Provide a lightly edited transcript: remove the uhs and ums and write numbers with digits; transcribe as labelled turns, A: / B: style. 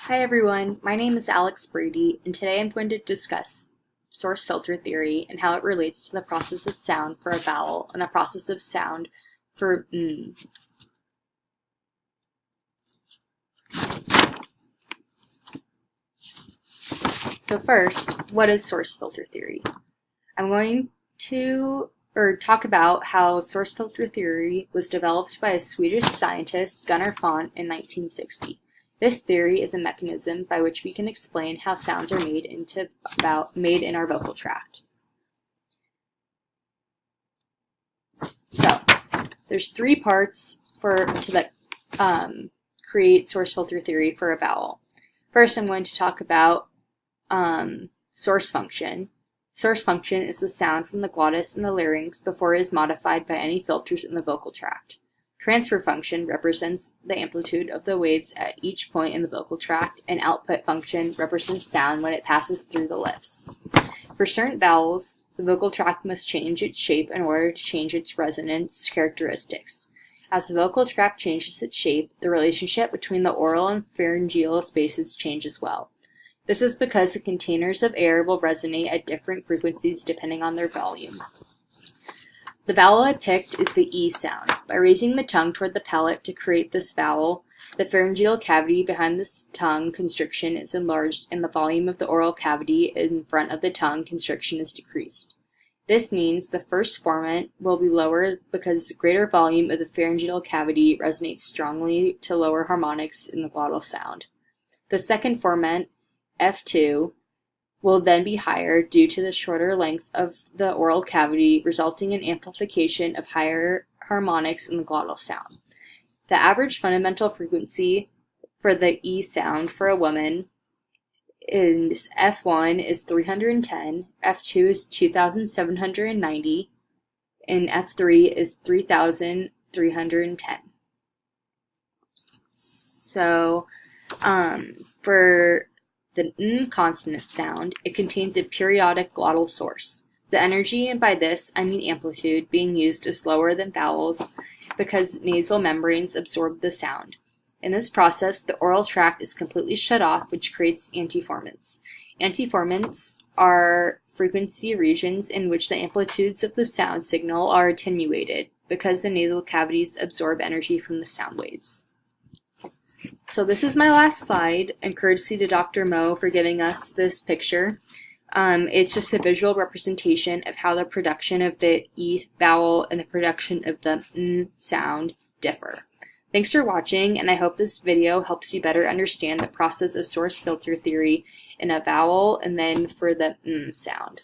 A: Hi everyone, my name is Alex Brady, and today I'm going to discuss source filter theory and how it relates to the process of sound for a vowel and the process of sound for n. So first, what is source filter theory? I'm going to talk about how source filter theory was developed by a Swedish scientist, Gunnar Font, in 1960. This theory is a mechanism by which we can explain how sounds are made in our vocal tract. So, there's three parts to create source filter theory for a vowel. First, I'm going to talk about source function. Source function is the sound from the glottis and the larynx before it is modified by any filters in the vocal tract. Transfer function represents the amplitude of the waves at each point in the vocal tract, and output function represents sound when it passes through the lips. For certain vowels, the vocal tract must change its shape in order to change its resonance characteristics. As the vocal tract changes its shape, the relationship between the oral and pharyngeal spaces change as well. This is because the containers of air will resonate at different frequencies depending on their volume. The vowel I picked is the E sound. By raising the tongue toward the palate to create this vowel, the pharyngeal cavity behind the tongue constriction is enlarged and the volume of the oral cavity in front of the tongue constriction is decreased. This means the first formant will be lower because the greater volume of the pharyngeal cavity resonates strongly to lower harmonics in the glottal sound. The second formant, F2, will then be higher due to the shorter length of the oral cavity, resulting in amplification of higher harmonics in the glottal sound. The average fundamental frequency for the E sound for a woman is F1 is 310, F2 is 2,790, and F3 is 3,310. So, for the N consonant sound, it contains a periodic glottal source. The energy, and by this I mean amplitude, being used is lower than vowels because nasal membranes absorb the sound. In this process, the oral tract is completely shut off, which creates antiformants. Antiformants are frequency regions in which the amplitudes of the sound signal are attenuated because the nasal cavities absorb energy from the sound waves. So this is my last slide, and courtesy to Dr. Mo for giving us this picture. It's just a visual representation of how the production of the E vowel and the production of the N sound differ. Thanks for watching, and I hope this video helps you better understand the process of source filter theory in a vowel and then for the N sound.